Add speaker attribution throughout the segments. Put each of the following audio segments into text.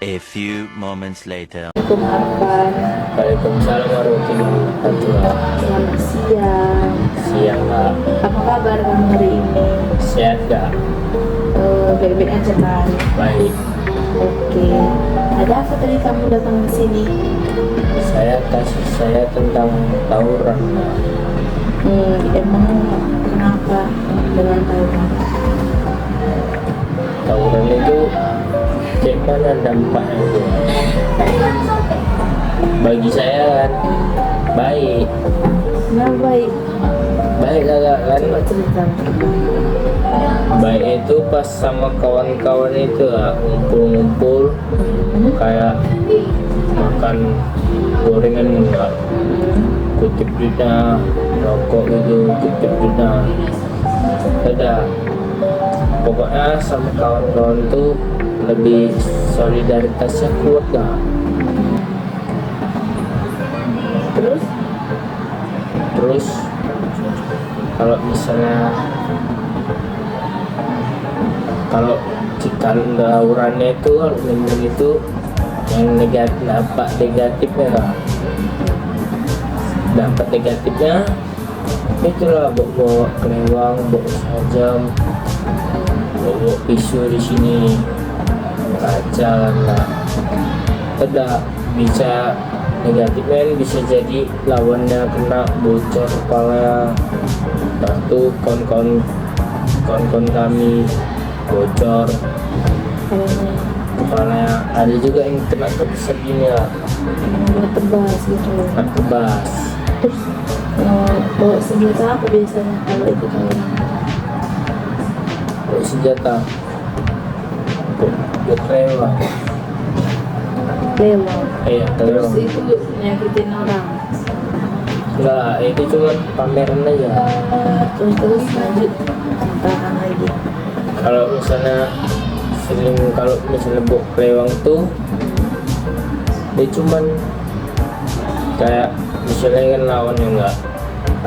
Speaker 1: A few moments later.
Speaker 2: Assalamualaikum Arfan.
Speaker 3: Waalaikumsalam warahmatullahi wabarakatuh.
Speaker 2: Selamat siang.
Speaker 3: Siang Kak.
Speaker 2: Apa kabar kamu hari ini?
Speaker 3: Sehat Kak?
Speaker 2: Baik-baik aja kan?
Speaker 3: Baik.
Speaker 2: Oke. Ada apa tadi kamu datang ke sini?
Speaker 3: Saya tentang tawuran Kak.
Speaker 2: Emang kenapa dengan tawuran?
Speaker 3: Tawuran itu kayak mana dampaknya itu? Bagi saya kan baik.
Speaker 2: Kenapa baik?
Speaker 3: Baik Kak kan?
Speaker 2: Coba cerita.
Speaker 3: Baik itu pas sama kawan-kawan itu lah, ngumpul-ngumpul kayak makan gorengan enggak, kutip duitnya, rokok gitu, kutip duitnya. Ada pokoknya sama kawan-kawan tuh lebih solidaritasnya kuat lah. Terus kalau misalnya kalau kita tawurannya itu memang itu yang negatifnya lah. Dampak negatifnya itulah bawa kelewang, bawa sajam, bawa pisau di sini, kaca lah. Ada bisa negatifnya bisa jadi lawannya kena bocor kepala. Satu kawan-kawan kami bocor kepalanya, ada juga yang kena kebeset gini lah,
Speaker 2: Tebas gitu.
Speaker 3: tebas.
Speaker 2: Terus bawa senjata apa biasanya kalau itu tawuran?
Speaker 3: Bawa senjata buat kelewang.
Speaker 2: Lewat.
Speaker 3: Iya
Speaker 2: Terus
Speaker 3: kelewang.
Speaker 2: itu nyakitin orang.
Speaker 3: Enggak, itu cuma pameran aja.
Speaker 2: Terus lanjut tahan lagi.
Speaker 3: Kalau misalnya bawa kelewang tuh dia cuman kayak misalnya kan lawannya enggak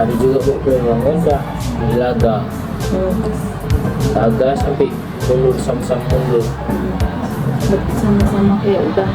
Speaker 3: ada juga bawa kelewang udah di laga sampai mundur sama-sama mundur.
Speaker 2: Sama-sama kayak udah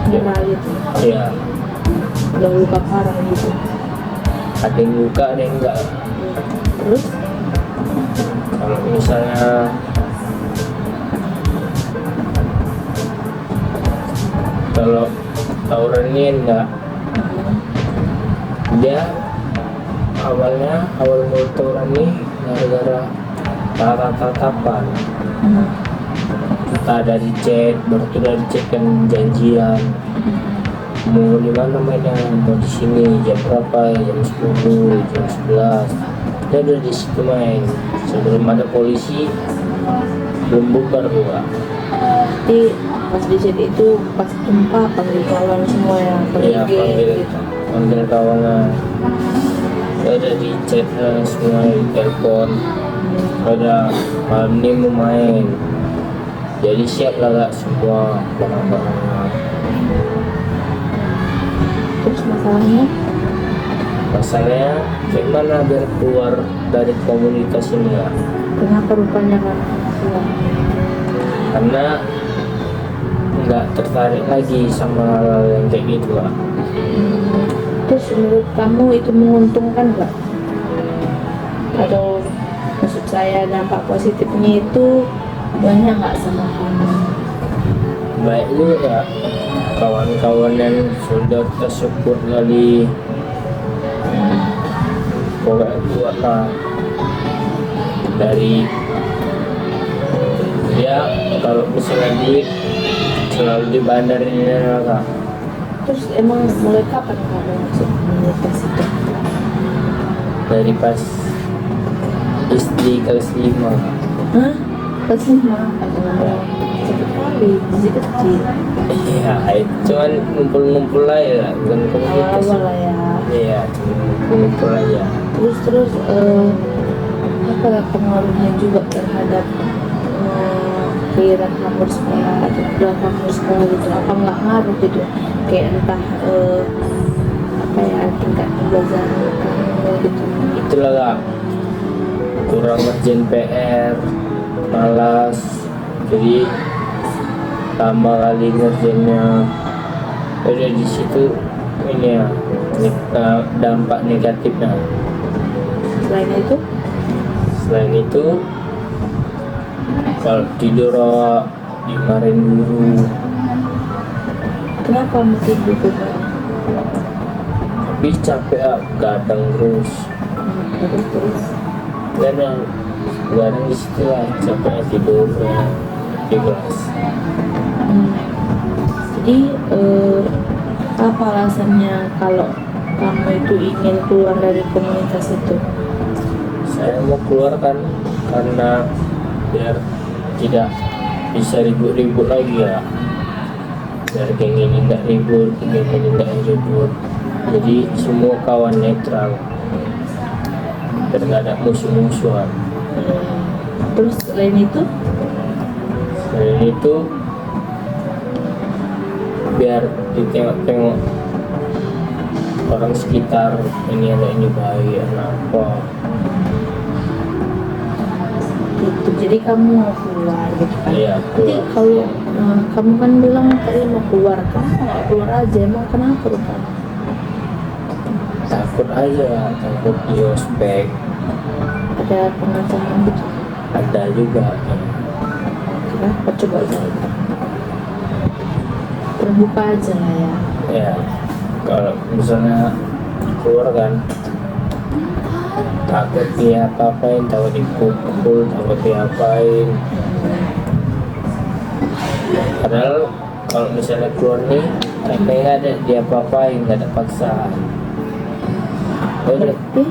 Speaker 2: nyerah gitu.
Speaker 3: Iya,
Speaker 2: Udah luka parah gitu.
Speaker 3: ada yang luka ada yang enggak.
Speaker 2: Terus
Speaker 3: Kalau misalnya kalau tawuran ini enggak, dia awal mula tawuran ini gara-gara tatapan. Kita dari chat, baru tuh dari chat kan janjian mau di mana mainnya, mau di sini jam berapa, jam 10, jam 11. Dia udah di situ main sebelum ada polisi, belum bubar gua.
Speaker 2: di pas di chat itu pas jumpa panggil kawan semua ya,
Speaker 3: Iya,
Speaker 2: geng gitu.
Speaker 3: panggil kawangan. Dia ada di chat semua, di telepon. Ada malam ini mau main, jadi siap lah Kak, semua barang-barangnya.
Speaker 2: Terus masalahnya
Speaker 3: gimana biar keluar dari komunitas ini ya?
Speaker 2: kenapa rupanya kan?
Speaker 3: Karena nggak tertarik lagi sama hal yang kayak gitu lah.
Speaker 2: Terus menurut kamu itu menguntungkan nggak? Atau maksud saya dampak positifnya itu banyak nggak sama kamu?
Speaker 3: Baik juga kawan-kawan yang sudah tersupport kali, pokoknya kuat lah. Dari dia kalau misalnya duit selalu di bandarnya Kak.
Speaker 2: Terus emang mulai kapan kamu masuk komunitas itu?
Speaker 3: Dari pas SD kelas 5.
Speaker 2: Hah? Kelas 5? Cepet kali, masih kecil.
Speaker 3: Iya, cuman ngumpul-ngumpul aja, bukan komunitas.
Speaker 2: Awal lah ya.
Speaker 3: Iya, cuma ngumpul aja.
Speaker 2: Terus apa pengaruhnya juga terhadap kegiatan kamu di sekolah atau kegiatan kamu di sekolah gitu? Apa nggak ngaruh gitu? Kayak entah apa ya, tingkat pembelajaran kamu gitu.
Speaker 3: Itulah Kak, kurang ngerjain PR, malas, jadi lama kali ngerjainnya. Udah di situ ini ya dampak negatifnya. Selain itu kalau tidur dimarahin guru.
Speaker 2: Kenapa mesti gitu kan?
Speaker 3: Tapi capek gadang terus.
Speaker 2: Terus
Speaker 3: Gadang di situ lah capek tidur di kelas.
Speaker 2: Jadi apa alasannya kalau kamu itu ingin keluar dari komunitas itu?
Speaker 3: Saya mau keluar kan karena biar tidak bisa ribut-ribut lagi ya. Biar geng ini nggak ribut, geng ini nggak ribut. Jadi semua kawan netral. Biar nggak ada musuh-musuhan.
Speaker 2: Terus selain itu
Speaker 3: biar ditengok-tengok orang sekitar, ini anak ini baik, anak apa.
Speaker 2: gitu. Jadi kamu mau keluar gitu kan?
Speaker 3: Iya,
Speaker 2: Jadi
Speaker 3: keluar.
Speaker 2: kalau kamu kan bilang tadi mau keluar, kamu nggak keluar aja, emang kenapa Rupan?
Speaker 3: Takut aja, takut di ospek.
Speaker 2: Ada pengacaman gitu?
Speaker 3: Ada juga.
Speaker 2: Kenapa coba cerita? Terbuka aja lah ya.
Speaker 3: Ya, kalau misalnya keluar kan takut dia apa-apain, takut dipukul, takut diapain. Padahal kalau misalnya keluar nih nggak ada dia apa-apain, nggak ada paksaan. Udah.
Speaker 2: Berarti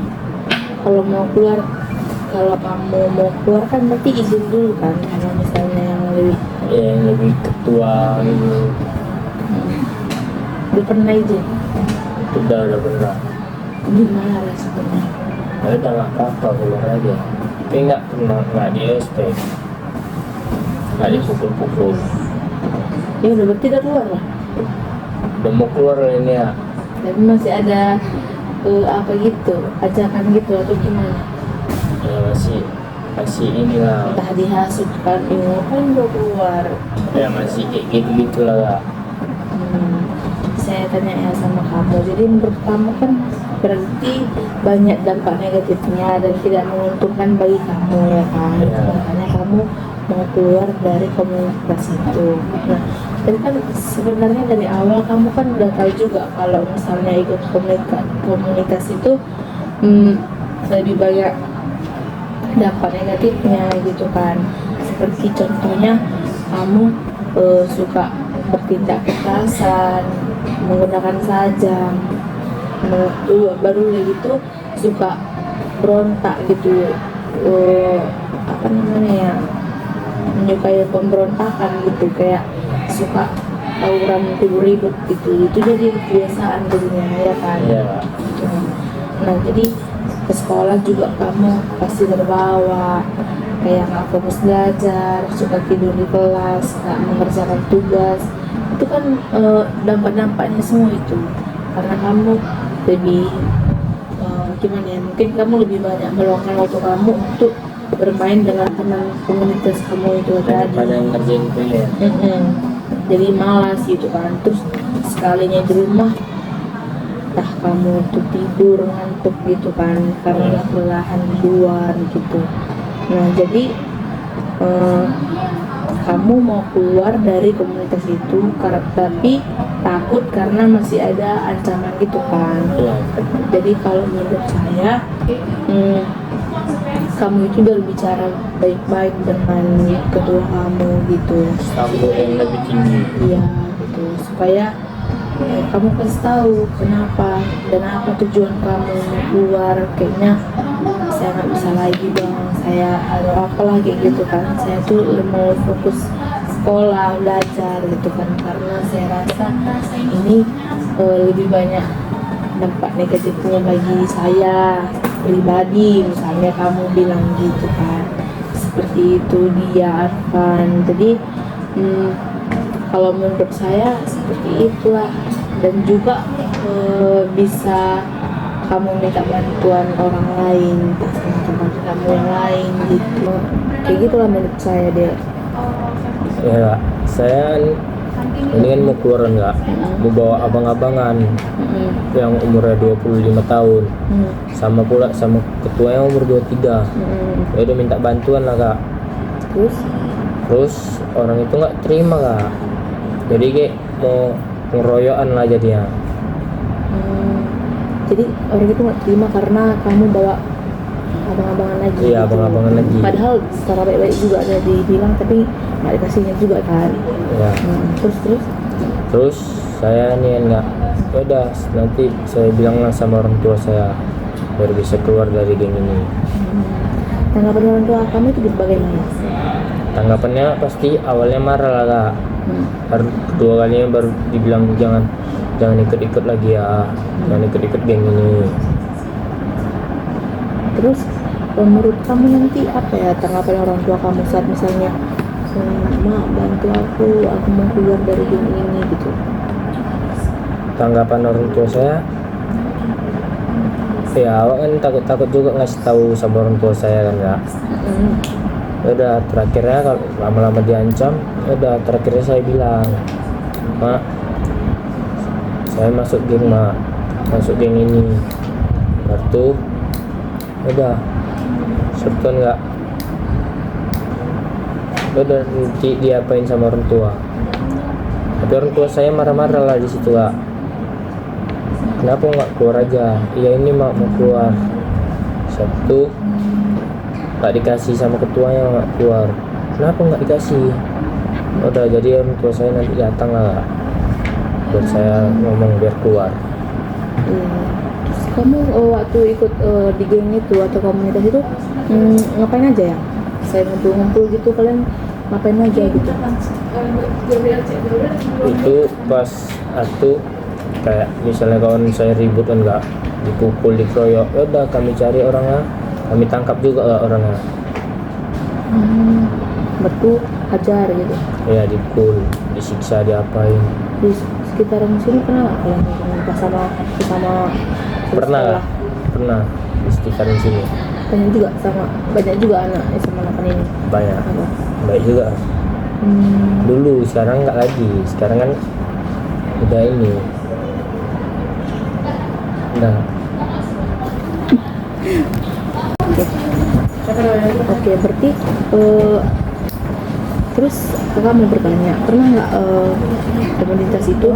Speaker 2: kalau mau keluar, kalau kamu mau keluar kan berarti izin dulu kan, kalau misalnya yang lebih
Speaker 3: Ya, yang lebih ketua gitu.
Speaker 2: udah pernah izin,
Speaker 3: Udah pernah.
Speaker 2: gimana responnya?
Speaker 3: Ya udah nggak apa-apa, keluar aja. Tapi nggak pernah, nggak di ospek, nggak dipukul-pukul.
Speaker 2: Ya udah berarti udah keluar lah,
Speaker 3: Udah mau keluar ini ya.
Speaker 2: tapi masih ada apa gitu, ajakan gitu atau gimana?
Speaker 3: Ya masih inilah.
Speaker 2: Entah dihasut kan, kan udah keluar.
Speaker 3: Ya masih kayak gitu lah.
Speaker 2: Saya tanya ya sama kamu, jadi menurut kamu kan berarti banyak dampak negatifnya dan tidak menguntungkan bagi kamu ya kan?
Speaker 3: Ya.
Speaker 2: Makanya kamu mau keluar dari komunitas itu. Nah, jadi kan sebenarnya dari awal kamu kan udah tahu juga kalau misalnya ikut komunitas itu lebih banyak dampak negatifnya gitu kan. Seperti contohnya kamu suka bertindak kekerasan, menggunakan sajam, baru gitu suka berontak gitu, apa namanya ya, menyukai pemberontakan gitu, kayak suka tawuran ribut gitu, itu jadi kebiasaan jadinya ya kan.
Speaker 3: Iya.
Speaker 2: Gitu. Nah jadi ke sekolah juga kamu pasti terbawa, kayak nggak fokus belajar, suka tidur di kelas, nggak mengerjakan tugas. Itu kan dampak-dampaknya semua itu karena kamu lebih gimana ya, mungkin kamu lebih banyak meluangkan waktu kamu untuk bermain dengan teman komunitas kamu itu tadi.
Speaker 3: Pada ngerjain PR.
Speaker 2: Jadi malas gitu kan, terus sekalinya di rumah entah kamu untuk tidur ngantuk gitu kan karena kelelahan di luar gitu. Nah jadi kamu mau keluar dari komunitas itu tapi takut karena masih ada ancaman gitu kan.
Speaker 3: Iya.
Speaker 2: Jadi kalau menurut saya kamu itu berbicara baik-baik dengan ketua kamu gitu,
Speaker 3: Standar yang lebih tinggi.
Speaker 2: iya gitu, supaya kamu kasih tahu kenapa dan apa tujuan kamu mau keluar. Kayaknya saya nggak bisa lagi bang, saya ada apalah kayak gitu kan, saya tuh mau fokus sekolah belajar gitu kan, karena saya rasa ini lebih banyak dampak negatifnya bagi saya pribadi, misalnya kamu bilang gitu kan, seperti itu dia Arfan. Jadi kalau menurut saya seperti itulah, dan juga bisa kamu minta bantuan orang lain, teman-teman kamu yang lain gitu, kayak gitulah menurut saya deh.
Speaker 3: Ya, saya ini kan mau keluar enggak, mau bawa abang-abangan yang umurnya 25 tahun, sama pula sama ketua yang umur 23. Ya udah minta bantuan lah kak. Terus orang itu nggak terima kak, jadi kayak mau ngeroyokan lah jadinya.
Speaker 2: Jadi orang itu nggak terima karena kamu bawa abang-abangan lagi.
Speaker 3: Iya, abang-abangan lagi.
Speaker 2: Padahal secara baik-baik juga ada dibilang, tapi nggak dikasihnya juga kan.
Speaker 3: Ya. Terus saya nih enggak, udah nanti saya bilang lah sama orang tua saya biar bisa keluar dari geng ini.
Speaker 2: Tanggapan orang tua kamu itu bagaimana?
Speaker 3: Tanggapannya pasti awalnya marah lah kak. Kedua kalinya baru dibilang jangan ikut-ikut lagi ya, jangan ikut-ikut geng ini. Terus
Speaker 2: Menurut kamu nanti apa ya tanggapan orang tua kamu saat misalnya mak bantu aku mau keluar dari geng ini gitu?
Speaker 3: Tanggapan orang tua saya, ya awak kan takut juga ngasih tahu sama orang tua saya kan kak. Udah terakhirnya kalau lama-lama diancam, udah terakhirnya saya bilang, mak saya masuk geng ini. Waktu udah sebetulnya enggak, udah nanti diapain sama orang tua. Tapi orang tua saya marah-marah lah di situ kak. Kenapa nggak keluar aja? Iya ini mau keluar. Satu nggak dikasih sama ketuanya nggak keluar. Kenapa nggak dikasih? Udah jadi orang tua saya nanti datang lah buat saya ngomong biar keluar.
Speaker 2: Terus kamu waktu ikut di geng itu atau komunitas itu ngapain aja ya? Saya ngumpul-ngumpul gitu, kalian ngapain aja gitu?
Speaker 3: Itu pas kayak misalnya kawan saya ribut kan nggak, dipukul, dikeroyok, udah kami cari orangnya, kami tangkap juga orangnya.
Speaker 2: Betul, hajar gitu.
Speaker 3: Ya dipukul, disiksa, diapain.
Speaker 2: Di sekitaran sini pernah nggak kalian komunitas sama
Speaker 3: Pernah di sekitaran sini.
Speaker 2: Banyak juga anak SMA 8 ini.
Speaker 3: Banyak.
Speaker 2: Apa?
Speaker 3: Baik juga. Dulu, sekarang nggak lagi. Sekarang kan udah ini. Udah.
Speaker 2: Oke, berarti terus kamu bertanya, pernah nggak komunitas itu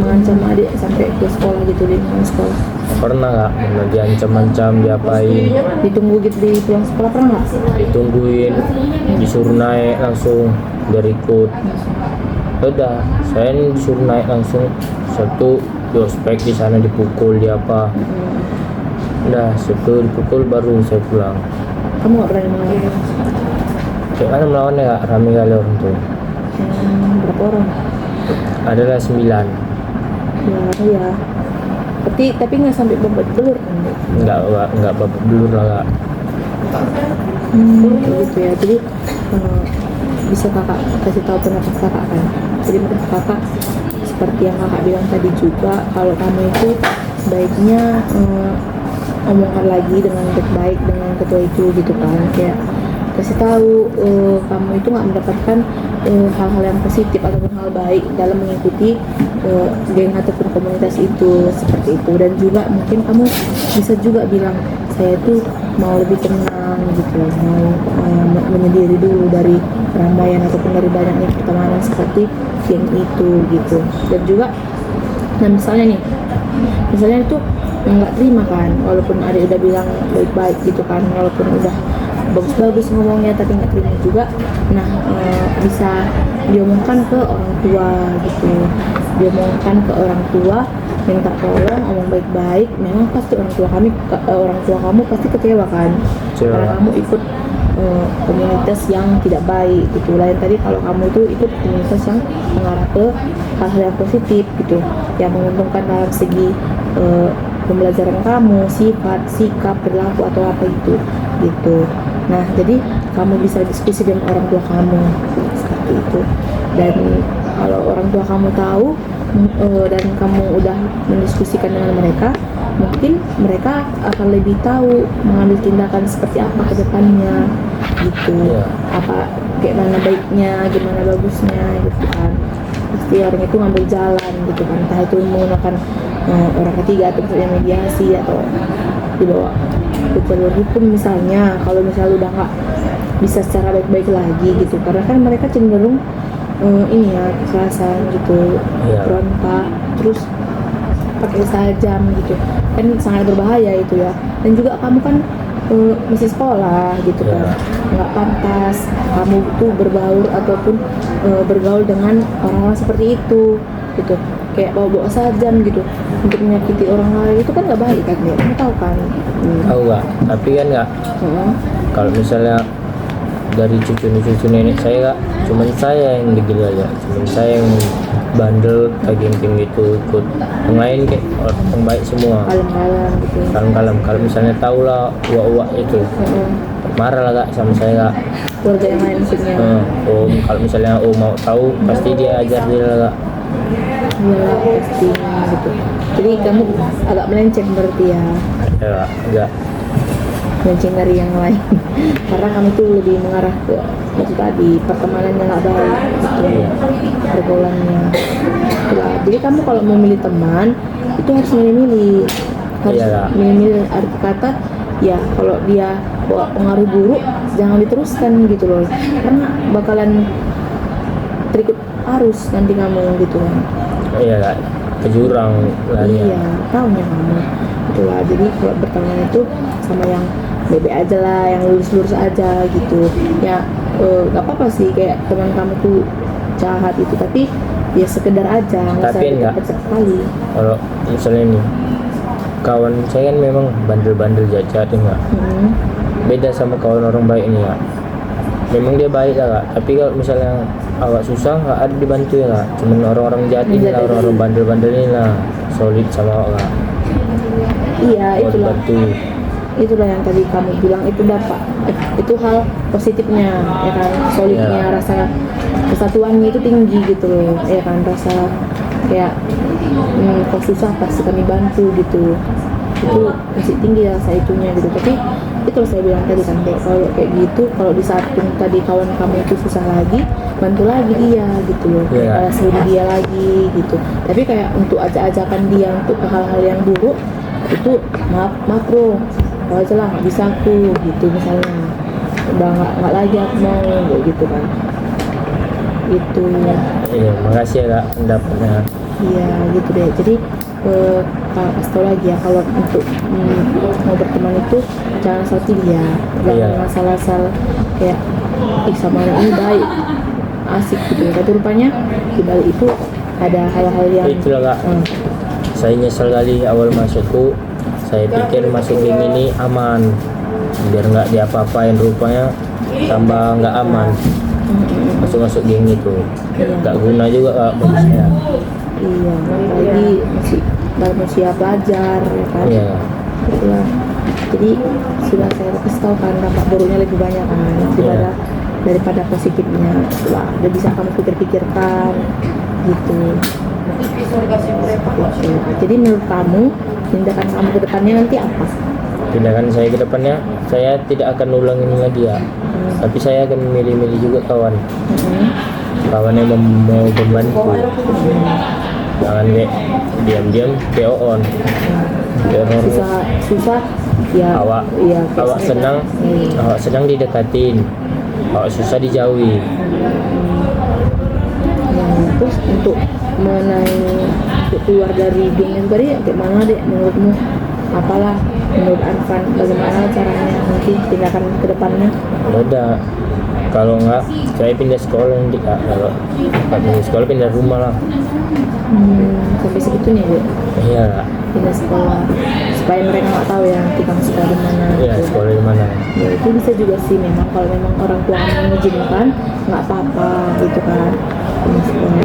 Speaker 2: mengancam adik sampai ke sekolah gitu, di sekolah?
Speaker 3: Pernah nggak? Pernah diancam-ancam, diapain?
Speaker 2: Ditunggu gitu di pulang sekolah, pernah nggak?
Speaker 3: Ditungguin, disuruh naik langsung biar ikut. Udah, saya disuruh naik langsung, satu di ospek, di sana dipukul, di apa. Udah, satu dipukul baru saya pulang.
Speaker 2: Kamu nggak berani melawan?
Speaker 3: Kayak mana melawannya kak? Rame kali orang tuh.
Speaker 2: Berapa orang?
Speaker 3: Adalah 9.
Speaker 2: Ya. Tapi nggak sampai babak belur kan?
Speaker 3: Enggak babak belur lah kak.
Speaker 2: Gitu ya. Jadi bisa kakak kasih tahu pendapat kakak kan? Jadi menurut kakak seperti yang kakak bilang tadi juga, kalau kamu itu sebaiknya omongkan lagi dengan baik-baik dengan ketua itu gitu kan, kayak kasih tahu kamu itu nggak mendapatkan hal-hal yang positif ataupun hal baik dalam mengikuti geng ataupun komunitas itu, seperti itu. Dan juga mungkin kamu bisa juga bilang, saya itu mau lebih tenang gitu, mau menyendiri dulu dari keramaian ataupun dari banyaknya pertemanan seperti geng itu gitu. Dan juga misalnya itu nggak terima kan, walaupun adik udah bilang baik-baik gitu kan, walaupun udah bagus-bagus ngomongnya tapi nggak terima juga, bisa diomongkan ke orang tua gitu, diomongkan ke orang tua, minta tolong, ngomong baik-baik. Memang pasti orang tua kamu pasti kecewa kan, karena kamu ikut komunitas yang tidak baik gitu. Lain tadi kalau kamu itu ikut komunitas yang mengarah ke hal-hal yang positif gitu, yang menguntungkan dalam segi pembelajaran kamu, sifat, sikap, perilaku atau apa itu gitu. Nah, jadi kamu bisa diskusi dengan orang tua kamu seperti itu. Dan kalau orang tua kamu tahu dan kamu udah mendiskusikan dengan mereka, mungkin mereka akan lebih tahu mengambil tindakan seperti apa ke depannya gitu. Apa kayak mana baiknya, gimana bagusnya gitu kan. Pasti orang itu ngambil jalan gitu kan, entah itu menggunakan orang ketiga atau misalnya mediasi atau dibawa ke jalur hukum misalnya, kalau misalnya udah nggak bisa secara baik-baik lagi gitu, karena kan mereka cenderung ini ya kekerasan gitu, berontak, terus pakai sajam gitu kan, sangat berbahaya itu ya. Dan juga kamu kan masih sekolah gitu kan, nggak pantas kamu tuh berbaur ataupun bergaul dengan orang-orang seperti itu gitu, kayak bawa-bawa sajam gitu untuk menyakiti orang lain, itu kan nggak baik kan ya, kamu tahu kan?
Speaker 3: Tahu nggak, tapi kan nggak kalau misalnya dari cucu nenek saya, cuman saya yang digila ya, cuman saya yang bandel kayak geng gitu, ikut yang lain kayak orang baik semua,
Speaker 2: Kalem-kalem gitu.
Speaker 3: kalem-kalem. Kalau misalnya tahu lah uak-uak itu marah lah kak sama saya kak.
Speaker 2: Keluarga yang lain maksudnya.
Speaker 3: Om kalau misalnya om mau tahu pasti dia ajar dia lah kak.
Speaker 2: Iya pasti gitu. Jadi kamu agak melenceng berarti ya,
Speaker 3: Ya enggak.
Speaker 2: melenceng dari yang lain. Karena kamu tuh lebih mengarah ke itu tadi, pertemanannya nggak baik gitu, pergaulannya. Itulah. Jadi kamu kalau mau milih teman itu harus milih-milih, harus milih-milih. Arti kata ya, kalau dia bawa pengaruh buruk jangan diteruskan gitu loh, karena bakalan terikut arus nanti kamu gitu kan.
Speaker 3: Iya kak, ke jurang larinya.
Speaker 2: Iya, tahunya kamu. Itulah. Jadi kalau berteman itu sama yang bebe aja lah, yang lurus-lurus aja gitu. Ya gak apa-apa sih kayak teman kamu tuh jahat itu, tapi ya sekedar aja, nggak usah
Speaker 3: Tapi
Speaker 2: deket sekali.
Speaker 3: Kalau misalnya nih kawan saya kan memang bandel-bandel jahat ya nggak. Beda sama kawan orang baik ini ya. Memang dia baik lah kak, tapi kalau misalnya agak susah nggak ada dibantu ya kak. Cuman orang-orang jahat ini lah, orang-orang bandel-bandel ini lah solid sama kak.
Speaker 2: Iya, itulah.
Speaker 3: Bantu.
Speaker 2: Itulah yang tadi kamu bilang, itu dapat itu hal positifnya ya kan, solidnya, rasa kesatuannya itu tinggi gitu loh ya kan, rasa kayak kok susah pasti kami bantu gitu, itu masih tinggi rasa itunya gitu. Tapi itu saya bilang tadi kan, kayak kalau kayak gitu, kalau di saat tadi kawan kamu itu susah lagi, bantu lagi dia gitu loh, selain dia lagi gitu. Tapi kayak untuk ajak-ajakan dia untuk hal-hal yang buruk itu maaf bro, kalau aja lah nggak bisa aku gitu misalnya, udah nggak lagi aku mau kayak gitu kan, itu.
Speaker 3: Iya, makasih ya kak pendapatnya.
Speaker 2: Iya gitu deh. Jadi kasih tau lagi ya, kalau untuk mau berteman itu jangan asal pilih ya, jangan asal-asal kayak sama orang ini baik asik gitu, tapi rupanya di balik itu ada hal-hal yang
Speaker 3: itulah kak. Saya nyesal kali awal masukku, saya pikir masuk geng ini aman, biar nggak diapa-apain, rupanya tambah nggak aman. Masuk geng itu nggak guna juga kak bagi saya.
Speaker 2: Iya, apalagi masih baru siap belajar ya kan.
Speaker 3: Iya.
Speaker 2: Itulah. Jadi sudah saya kasih tahu kan, dampak buruknya lebih banyak kan daripada positifnya. Itulah, udah bisa kamu pikir-pikirkan gitu. Jadi menurut kamu tindakan kamu ke depannya nanti apa?
Speaker 3: Tindakan saya ke depannya, saya tidak akan ulang ini lagi ya. Tapi saya akan memilih-milih juga kawan. Kawan yang mau membantu. Jangan kayak diam-diam kayak on.
Speaker 2: Susah ya.
Speaker 3: Awak senang didekatin. Awak susah dijauhi.
Speaker 2: Terus untuk mengenai keluar dari geng yang tadi, gimana deh menurutmu? Apalah menurut Arfan, bagaimana caranya nanti tindakan ke depannya?
Speaker 3: Udah, kalau enggak saya pindah sekolah nanti kak. Kalau nggak pindah sekolah, pindah rumah lah.
Speaker 2: Sampai segitunya bu?
Speaker 3: Iya.
Speaker 2: Pindah sekolah supaya mereka nggak tahu ya nanti kamu sekolah di mana.
Speaker 3: Iya, sekolah di mana?
Speaker 2: Ya itu bisa juga sih, memang kalau memang orang tua kamu mengizinkan nggak apa-apa gitu kan, pindah sekolah.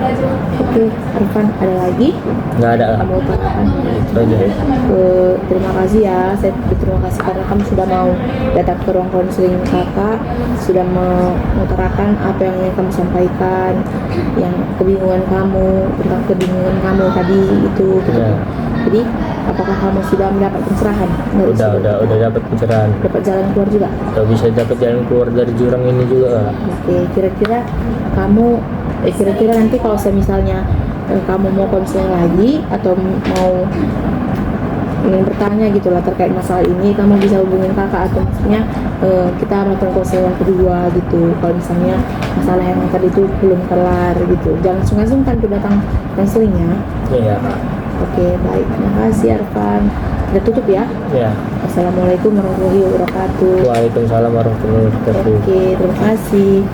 Speaker 2: Oke, Arfan, ada lagi
Speaker 3: Nggak ada lah.
Speaker 2: kamu utarakan?
Speaker 3: Itu aja ya.
Speaker 2: Terima kasih ya, saya berterima kasih karena kamu sudah mau datang ke ruang konseling kakak, sudah mengutarakan apa yang ingin kamu sampaikan, yang kebingungan kamu tentang kebingungan kamu tadi itu gitu.
Speaker 3: Ya.
Speaker 2: Jadi apakah kamu sudah mendapat pencerahan? Dari situ?
Speaker 3: Udah dapat pencerahan.
Speaker 2: Dapat jalan keluar juga?
Speaker 3: Udah bisa dapat jalan keluar dari jurang ini juga.
Speaker 2: Oke, kira-kira kamu kira-kira nanti kalau misalnya kamu mau konseling lagi atau mau ingin bertanya gitu lah terkait masalah ini, kamu bisa hubungin kakak atau misalnya kita melakukan konseling yang kedua gitu. Kalau misalnya masalah yang tadi itu belum kelar gitu, jangan sungkan-sungkan tuh datang konseling ya.
Speaker 3: Iya.
Speaker 2: Oke, baik, terima kasih Arfan. Udah tutup ya.
Speaker 3: Ya.
Speaker 2: Assalamualaikum warahmatullahi wabarakatuh.
Speaker 3: Waalaikumsalam warahmatullahi wabarakatuh.
Speaker 2: Oke, terima kasih.